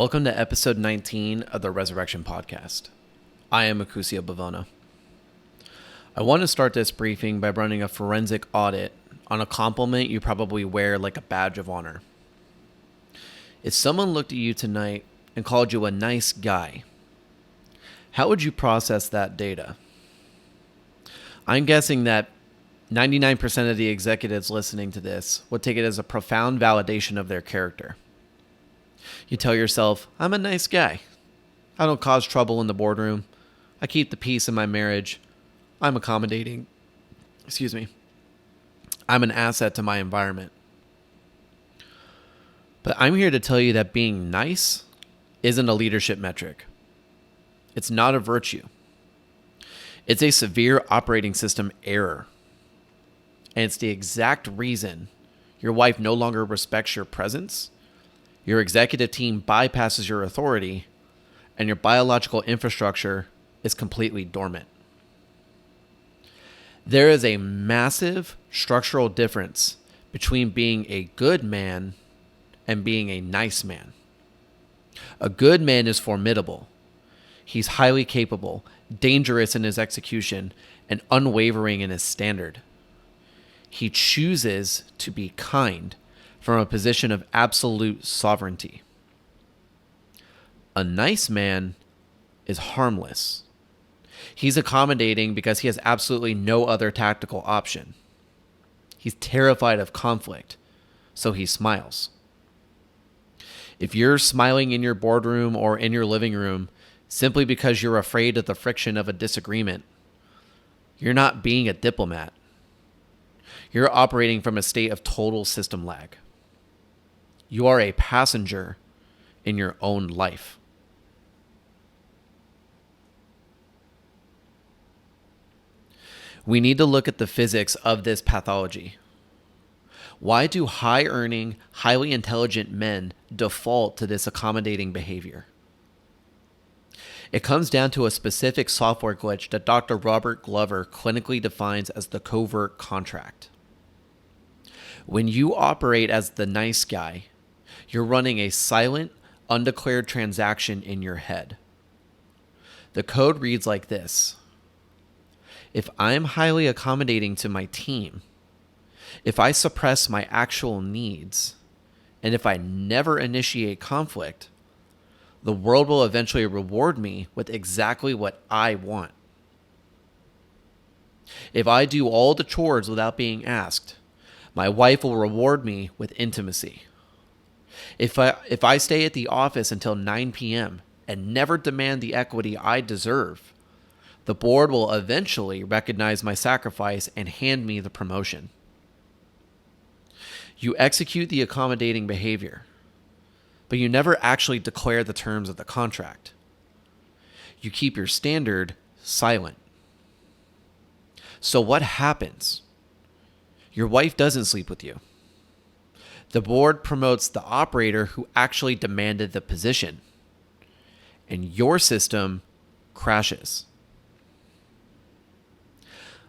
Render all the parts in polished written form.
Welcome to episode 19 of the Resurrection Podcast. I am Acusio Bivona. I want to start this briefing by running a forensic audit on a compliment you probably wear like a badge of honor. If someone looked at you tonight and called you a nice guy, how would you process that data? I'm guessing that 99% of the executives listening to this would take it as a profound validation of their character. You tell yourself, I'm a nice guy. I don't cause trouble in the boardroom. I keep the peace in my marriage. I'm accommodating. I'm an asset to my environment. But I'm here to tell you that being nice isn't a leadership metric. It's not a virtue. It's a severe operating system error. And it's the exact reason your wife no longer respects your presence, your executive team bypasses your authority, and your biological infrastructure is completely dormant. There is a massive structural difference between being a good man and being a nice man. A good man is formidable. He's highly capable, dangerous in his execution, and unwavering in his standard. He chooses to be kind from a position of absolute sovereignty. A nice man is harmless. He's accommodating because he has absolutely no other tactical option. He's terrified of conflict, so he smiles. If you're smiling in your boardroom or in your living room simply because you're afraid of the friction of a disagreement, you're not being a diplomat. You're operating from a state of total system lag. You are a passenger in your own life. We need to look at the physics of this pathology. Why do high-earning, highly intelligent men default to this accommodating behavior? It comes down to a specific software glitch that Dr. Robert Glover clinically defines as the Covert Contract. When you operate as the nice guy, you're running a silent, undeclared transaction in your head. The code reads like this. If I'm highly accommodating to my team, if I suppress my actual needs, and if I never initiate conflict, the world will eventually reward me with exactly what I want. If I do all the chores without being asked, my wife will reward me with intimacy. If I stay at the office until 9 p.m. and never demand the equity I deserve, the board will eventually recognize my sacrifice and hand me the promotion. You execute the accommodating behavior, but you never actually declare the terms of the contract. You keep your standard silent. So what happens? Your wife doesn't sleep with you. The board promotes the operator who actually demanded the position, and your system crashes.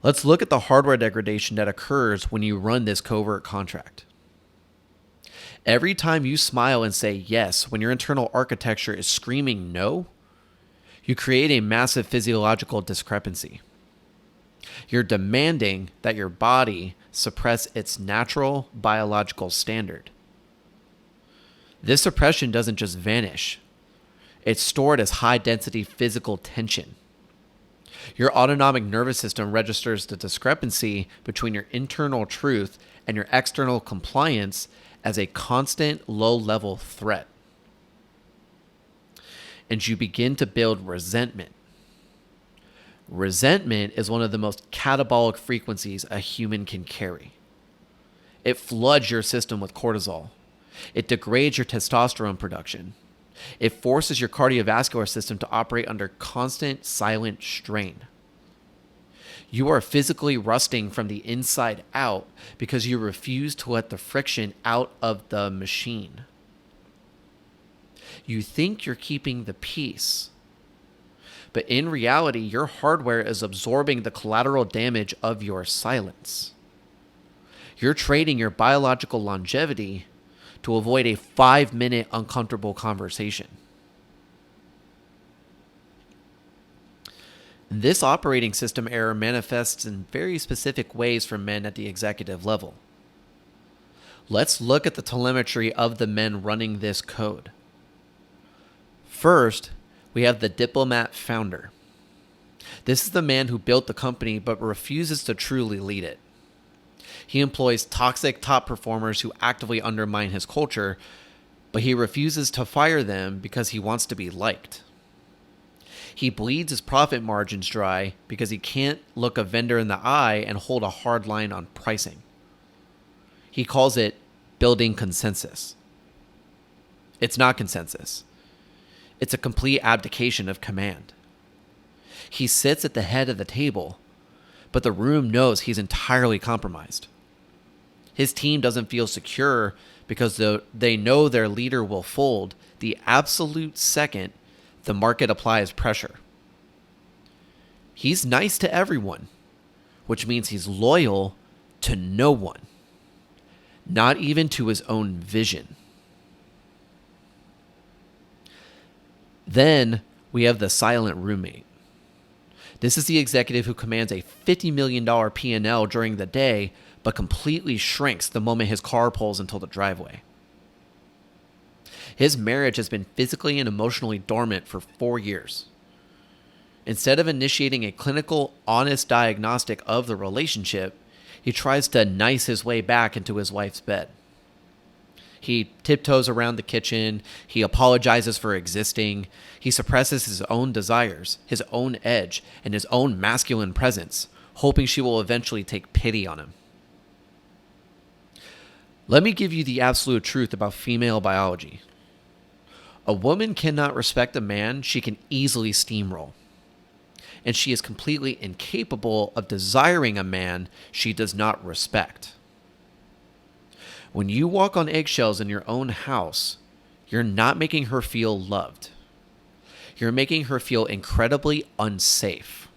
Let's look at the hardware degradation that occurs when you run this covert contract. Every time you smile and say yes when your internal architecture is screaming no, you create a massive physiological discrepancy. You're demanding that your body suppress its natural biological standard. This suppression doesn't just vanish. It's stored as high-density physical tension. Your autonomic nervous system registers the discrepancy between your internal truth and your external compliance as a constant low-level threat. And you begin to build resentment. Resentment is one of the most catabolic frequencies a human can carry. It floods your system with cortisol. It degrades your testosterone production. It forces your cardiovascular system to operate under constant silent strain. You are physically rusting from the inside out because you refuse to let the friction out of the machine. You think you're keeping the peace, but in reality, your hardware is absorbing the collateral damage of your silence. You're trading your biological longevity to avoid a 5-minute uncomfortable conversation. This operating system error manifests in very specific ways for men at the executive level. Let's look at the telemetry of the men running this code. First, we have the diplomat founder. This is the man who built the company but refuses to truly lead it. He employs toxic top performers who actively undermine his culture, but he refuses to fire them because he wants to be liked. He bleeds his profit margins dry because he can't look a vendor in the eye and hold a hard line on pricing. He calls it building consensus. It's not consensus. It's a complete abdication of command. He sits at the head of the table, but the room knows he's entirely compromised. His team doesn't feel secure because they know their leader will fold the absolute second the market applies pressure. He's nice to everyone, which means he's loyal to no one, not even to his own vision. Then we have the silent roommate. This is the executive who commands a $50 million P&L during the day, but completely shrinks the moment his car pulls into the driveway. His marriage has been physically and emotionally dormant for 4 years. Instead of initiating a clinical, honest diagnostic of the relationship, he tries to nice his way back into his wife's bed. He tiptoes around the kitchen. He apologizes for existing. He suppresses his own desires, his own edge, and his own masculine presence, hoping she will eventually take pity on him. Let me give you the absolute truth about female biology. A woman cannot respect a man she can easily steamroll. And she is completely incapable of desiring a man she does not respect. When you walk on eggshells in your own house, you're not making her feel loved. You're making her feel incredibly unsafe.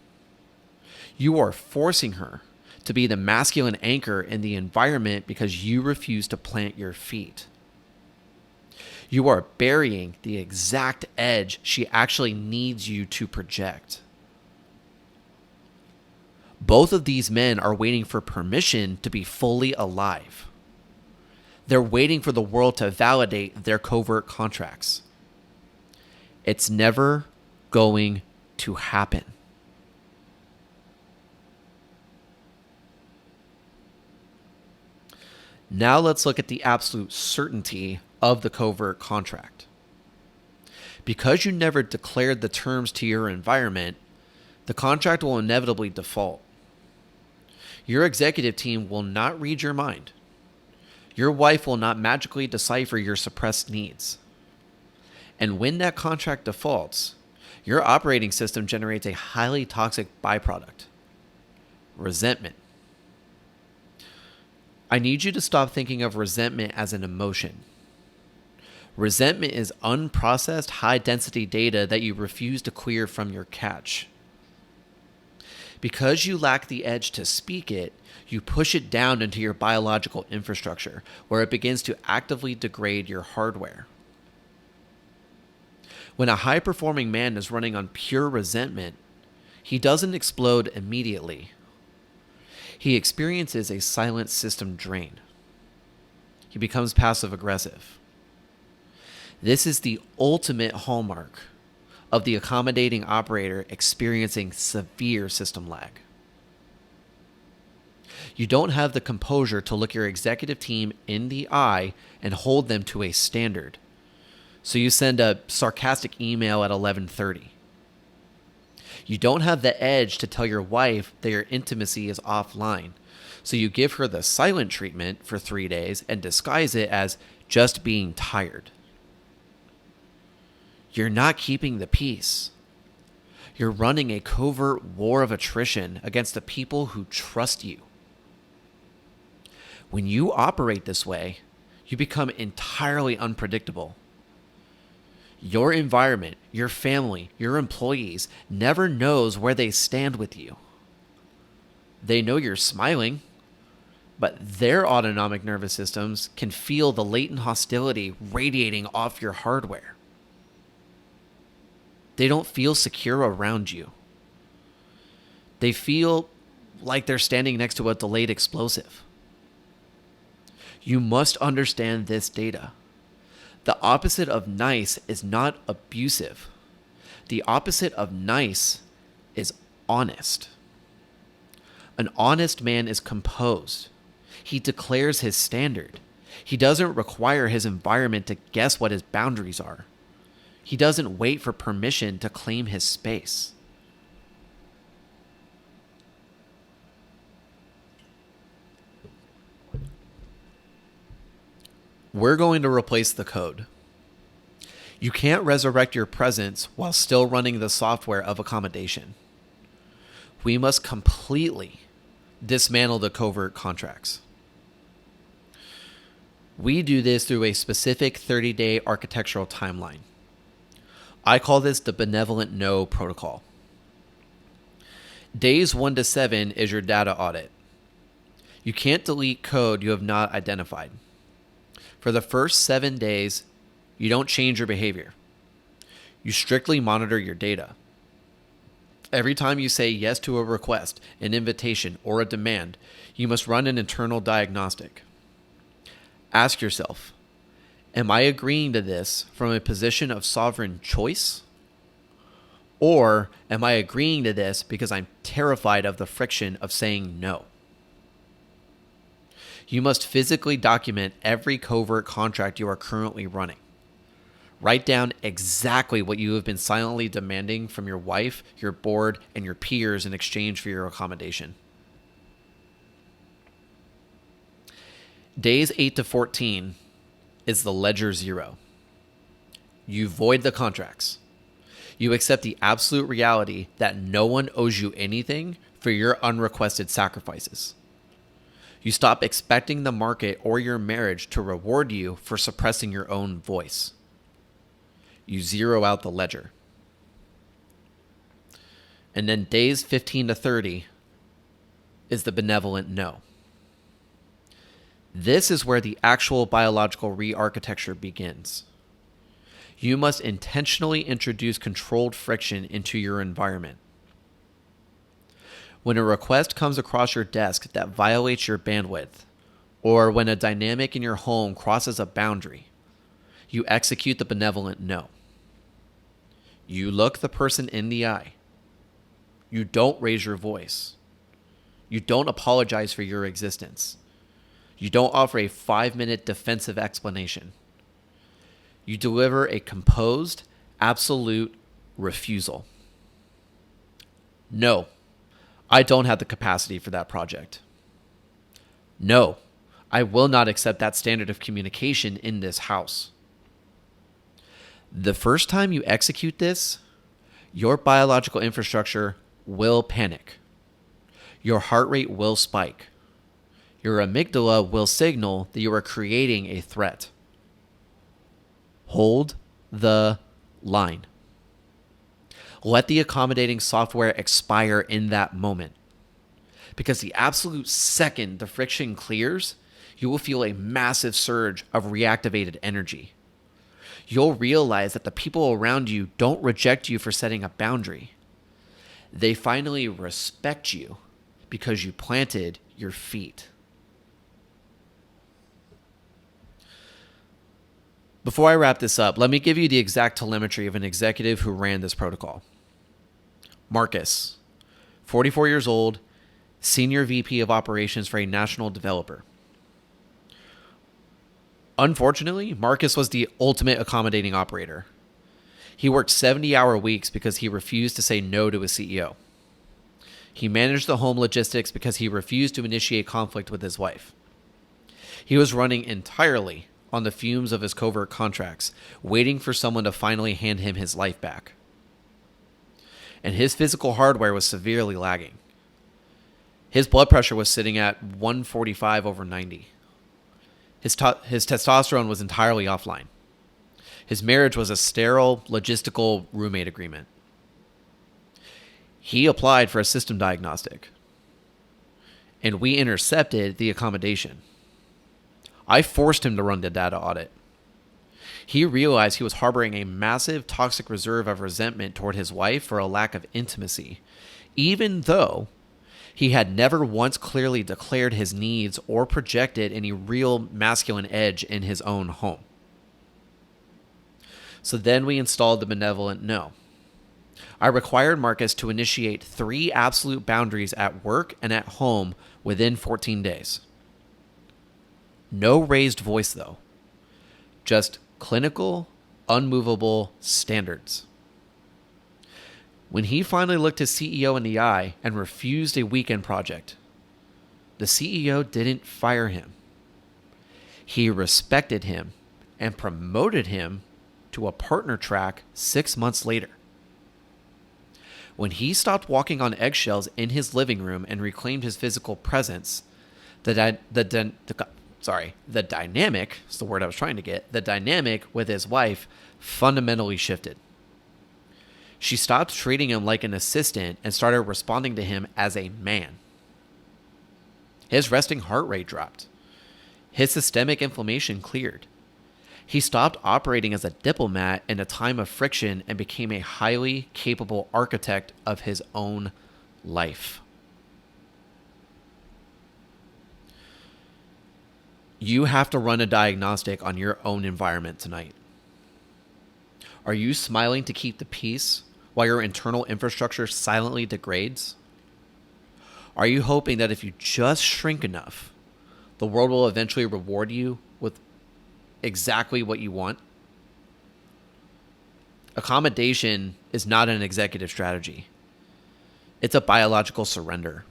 You are forcing her to be the masculine anchor in the environment because you refuse to plant your feet. You are burying the exact edge she actually needs you to project. Both of these men are waiting for permission to be fully alive. They're waiting for the world to validate their covert contracts. It's never going to happen. Now let's look at the absolute certainty of the covert contract. Because you never declared the terms to your environment, the contract will inevitably default. Your executive team will not read your mind. Your wife will not magically decipher your suppressed needs. And when that contract defaults, your operating system generates a highly toxic byproduct: resentment. I need you to stop thinking of resentment as an emotion. Resentment is unprocessed, high-density data that you refuse to clear from your cache. Because you lack the edge to speak it, you push it down into your biological infrastructure, where it begins to actively degrade your hardware. When a high-performing man is running on pure resentment, he doesn't explode immediately. He experiences a silent system drain. He becomes passive-aggressive. This is the ultimate hallmark of the accommodating operator experiencing severe system lag. You don't have the composure to look your executive team in the eye and hold them to a standard. So you send a sarcastic email at 11:30. You don't have the edge to tell your wife that your intimacy is offline. So you give her the silent treatment for 3 days and disguise it as just being tired. You're not keeping the peace. You're running a covert war of attrition against the people who trust you. When you operate this way, you become entirely unpredictable. Your environment, your family, your employees never knows where they stand with you. They know you're smiling, but their autonomic nervous systems can feel the latent hostility radiating off your hardware. They don't feel secure around you. They feel like they're standing next to a delayed explosive. You must understand this data. The opposite of nice is not abusive. The opposite of nice is honest. An honest man is composed. He declares his standard. He doesn't require his environment to guess what his boundaries are. He doesn't wait for permission to claim his space. We're going to replace the code. You can't resurrect your presence while still running the software of accommodation. We must completely dismantle the covert contracts. We do this through a specific 30-day architectural timeline. I call this the benevolent no protocol. Days 1 to 7 is your data audit. You can't delete code you have not identified. For the first 7 days, you don't change your behavior. You strictly monitor your data. Every time you say yes to a request, an invitation, or a demand, you must run an internal diagnostic. Ask yourself, am I agreeing to this from a position of sovereign choice? Or am I agreeing to this because I'm terrified of the friction of saying no? You must physically document every covert contract you are currently running. Write down exactly what you have been silently demanding from your wife, your board, and your peers in exchange for your accommodation. Days 8 to 14 is the ledger zero. You void the contracts. You accept the absolute reality that no one owes you anything for your unrequested sacrifices. You stop expecting the market or your marriage to reward you for suppressing your own voice. You zero out the ledger. And then days 15 to 30 is the benevolent no. This is where the actual biological re-architecture begins. You must intentionally introduce controlled friction into your environment. When a request comes across your desk that violates your bandwidth, or when a dynamic in your home crosses a boundary, you execute the benevolent no. You look the person in the eye. You don't raise your voice. You don't apologize for your existence. You don't offer a 5-minute defensive explanation. You deliver a composed, absolute refusal. No, I don't have the capacity for that project. No, I will not accept that standard of communication in this house. The first time you execute this, your biological infrastructure will panic. Your heart rate will spike. Your amygdala will signal that you are creating a threat. Hold the line. Let the accommodating software expire in that moment. Because the absolute second the friction clears, you will feel a massive surge of reactivated energy. You'll realize that the people around you don't reject you for setting a boundary. They finally respect you because you planted your feet. Before I wrap this up, let me give you the exact telemetry of an executive who ran this protocol. Marcus, 44 years old, Senior VP of Operations for a national developer. Unfortunately, Marcus was the ultimate accommodating operator. He worked 70-hour weeks because he refused to say no to his CEO. He managed the home logistics because he refused to initiate conflict with his wife. He was running entirely on the fumes of his covert contracts, waiting for someone to finally hand him his life back. And his physical hardware was severely lagging. His blood pressure was sitting at 145/90. His testosterone was entirely offline. His marriage was a sterile, logistical roommate agreement. He applied for a system diagnostic. and we intercepted the accommodation. I forced him to run the data audit. He realized he was harboring a massive toxic reserve of resentment toward his wife for a lack of intimacy, even though he had never once clearly declared his needs or projected any real masculine edge in his own home. So then we installed the benevolent no. I required Marcus to initiate 3 absolute boundaries at work and at home within 14 days. No raised voice, though. Just clinical, unmovable standards. When he finally looked his CEO in the eye and refused a weekend project, the CEO didn't fire him. He respected him and promoted him to a partner track 6 months later. When he stopped walking on eggshells in his living room and reclaimed his physical presence, the dynamic is the word I was trying to get. The dynamic with his wife fundamentally shifted. She stopped treating him like an assistant and started responding to him as a man. His resting heart rate dropped. His systemic inflammation cleared. He stopped operating as a diplomat in a time of friction and became a highly capable architect of his own life. You have to run a diagnostic on your own environment tonight. Are you smiling to keep the peace while your internal infrastructure silently degrades? Are you hoping that if you just shrink enough, the world will eventually reward you with exactly what you want? Accommodation is not an executive strategy. It's a biological surrender.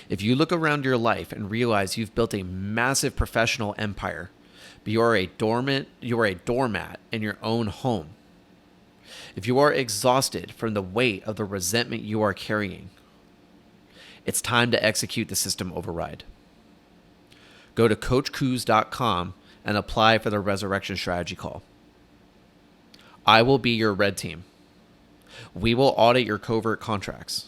If you look around your life and realize you've built a massive professional empire, but you are a doormat in your own home, if you are exhausted from the weight of the resentment you are carrying, it's time to execute the system override. Go to coachcoos.com and apply for the Resurrection Strategy Call. I will be your red team. We will audit your covert contracts.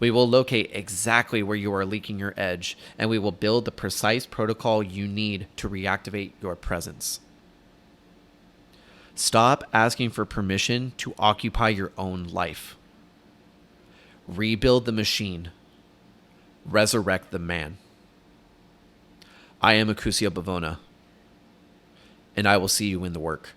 We will locate exactly where you are leaking your edge, and we will build the precise protocol you need to reactivate your presence. Stop asking for permission to occupy your own life. Rebuild the machine. Resurrect the man. I am Acusio Bivona, and I will see you in the work.